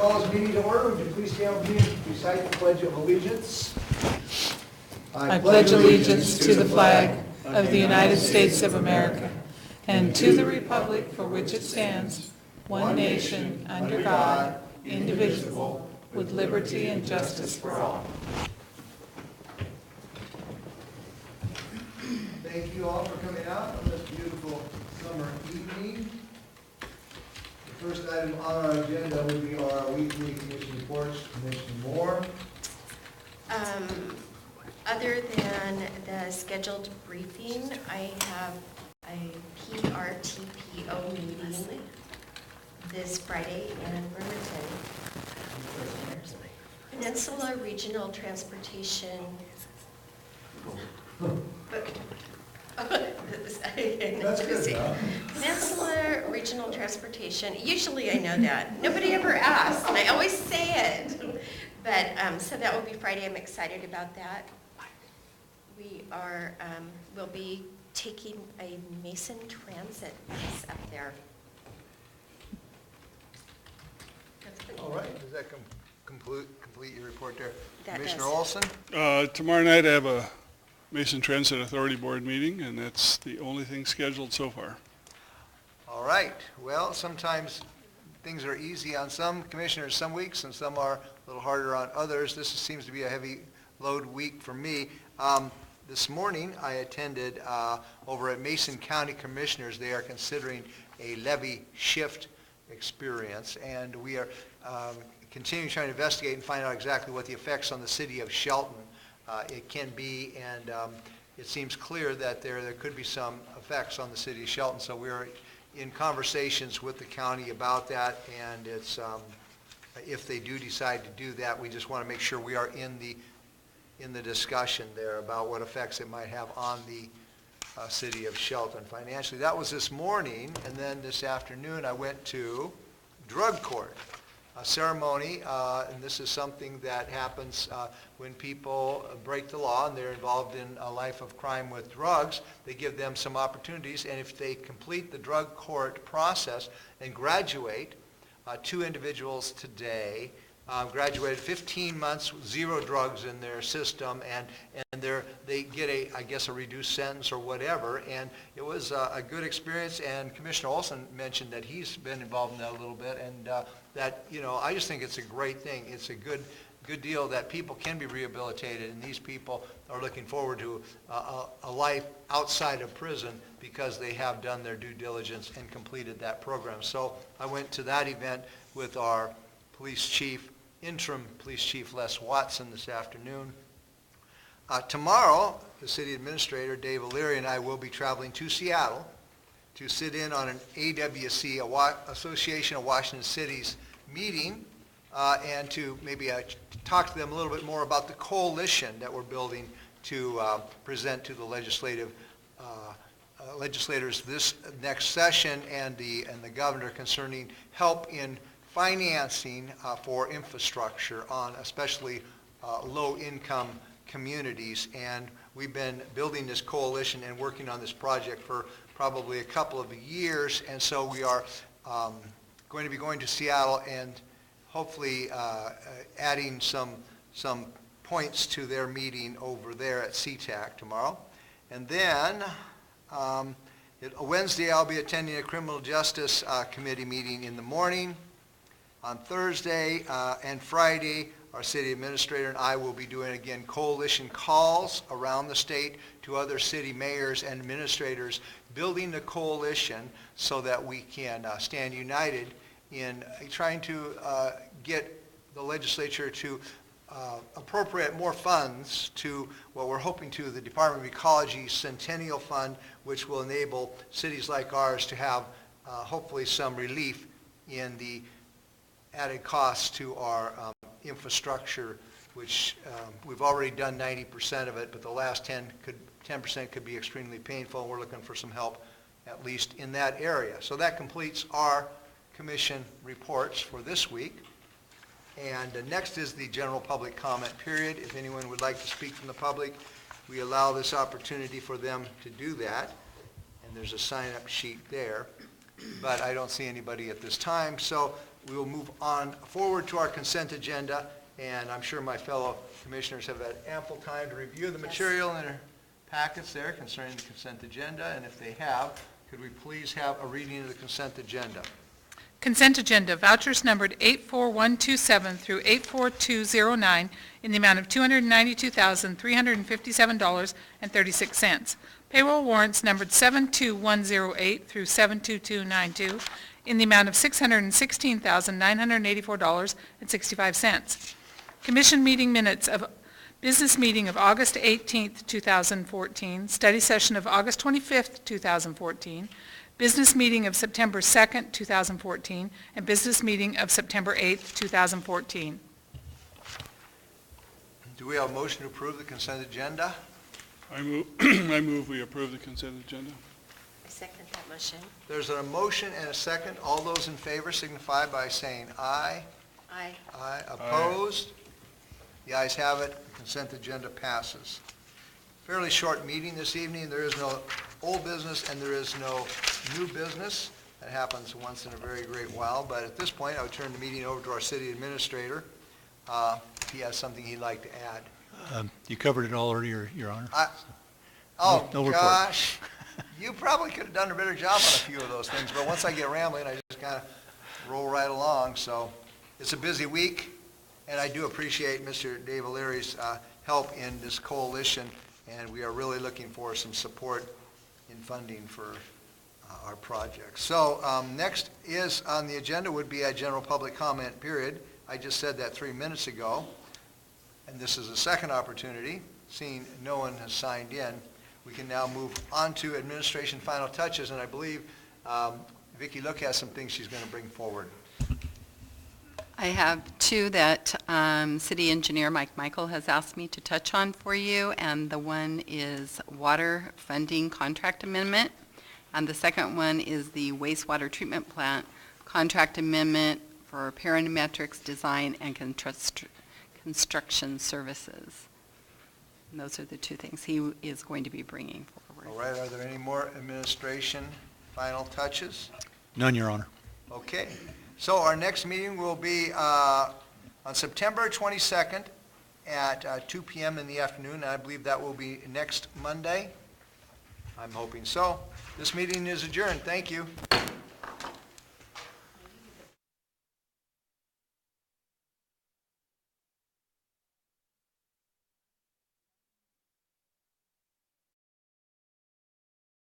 call this meeting to order. Would you please stand with me and recite the Pledge of Allegiance? I pledge allegiance to the flag of the United States of America and to the republic for which it stands, one nation, under God, indivisible, with liberty and justice for all. Thank you all for coming out on this beautiful summer evening. The first item on our agenda would be our weekly commission reports. Commissioner Moore. Other than the scheduled briefing, I have a PRTPO meeting this Friday in Bremerton. Peninsula Regional Transportation. That's good enough. Peninsula Regional Transportation. Usually I know that. Nobody ever asks, and I always say it. But so that will be Friday. I'm excited about that. We are will be taking a Mason Transit bus up there. All right, does that complete your report there? That Commissioner does. Olson? Tomorrow night I have a Mason Transit Authority Board meeting, and that's the only thing scheduled so far. All right, well, sometimes things are easy on some commissioners some weeks, and some are a little harder on others. This seems to be a heavy load week for me. This morning I attended over at Mason County Commissioners. They are considering a levy shift experience, and we are continuing trying to investigate and find out exactly what the effects on the city of Shelton it can be, and it seems clear that there could be some effects on the city of Shelton. So we're in conversations with the county about that, and it's if they do decide to do that, we just want to make sure we are in the discussion there about what effects it might have on the city of Shelton financially. That was this morning, and then this afternoon I went to drug court, a ceremony, and this is something that happens when people break the law and they're involved in a life of crime with drugs. They give them some opportunities, and if they complete the drug court process and graduate, two individuals today graduated 15 months, 0 drugs in their system, and they get a reduced sentence or whatever, and it was a good experience. And Commissioner Olson mentioned that he's been involved in that a little bit, and that, I just think it's a great thing. It's a good deal that people can be rehabilitated, and these people are looking forward to a life outside of prison because they have done their due diligence and completed that program. So I went to that event with our police chief, interim police chief Les Watson, this afternoon. Tomorrow, the city administrator, Dave O'Leary, and I will be traveling to Seattle to sit in on an AWC, Association of Washington Cities meeting, and to maybe talk to them a little bit more about the coalition that we're building to present to the legislators this next session, and the governor concerning help in financing for infrastructure on especially low-income communities. And we've been building this coalition and working on this project for probably a couple of years, and so we are going to be going to Seattle and hopefully adding some points to their meeting over there at SeaTac tomorrow. And then Wednesday I'll be attending a criminal justice committee meeting in the morning. On Thursday and Friday, our city administrator and I will be doing, again, coalition calls around the state to other city mayors and administrators, building the coalition so that we can stand united in trying to get the legislature to appropriate more funds to what we're hoping to the Department of Ecology Centennial Fund, which will enable cities like ours to have hopefully some relief in the added costs to our infrastructure, which we've already done 90% of it, but the last 10% could be extremely painful, and we're looking for some help at least in that area. So that completes our commission reports for this week. And next is the general public comment period. If anyone would like to speak from the public, we allow this opportunity for them to do that. And there's a sign-up sheet there, but I don't see anybody at this time. So we will move on forward to our consent agenda, and I'm sure my fellow commissioners have had ample time to review the material in their packets there concerning the consent agenda, and if they have, could we please have a reading of the consent agenda? Consent agenda, vouchers numbered 84127 through 84209 in the amount of $292,357.36. Payroll warrants numbered 72108 through 72292 in the amount of $616,984.65. Commission meeting minutes of business meeting of August 18th, 2014, study session of August 25th, 2014, business meeting of September 2nd, 2014, and business meeting of September 8th, 2014. Do we have a motion to approve the consent agenda? I move we approve the consent agenda. I second that motion. There's a motion and a second. All those in favor signify by saying aye. Aye. Aye. Opposed? The ayes have it. The consent agenda passes. Fairly short meeting this evening. There is no old business and there is no new business. That happens once in a very great while. But at this point, I would turn the meeting over to our city administrator if he has something he'd like to add. You covered it all earlier, Your Honor. Oh, No report. gosh. You probably could have done a better job on a few of those things, but once I get rambling, I just kind of roll right along. So it's a busy week, and I do appreciate Mr. Dave O'Leary's help in this coalition, and we are really looking for some support in funding for our project. So next is on the agenda would be a general public comment period. I just said that 3 minutes ago, and this is a second opportunity. Seeing no one has signed in, we can now move on to administration final touches, and I believe Vicki Look has some things she's going to bring forward. I have two that City Engineer Mike Michael has asked me to touch on for you, and the one is water funding contract amendment, and the second one is the wastewater treatment plant contract amendment for parametrics design and construction services. And those are the two things he is going to be bringing forward. All right, are there any more administration final touches? None, Your Honor. Okay, so our next meeting will be on September 22nd at 2 p.m. in the afternoon, and I believe that will be next Monday. I'm hoping so. This meeting is adjourned. Thank you.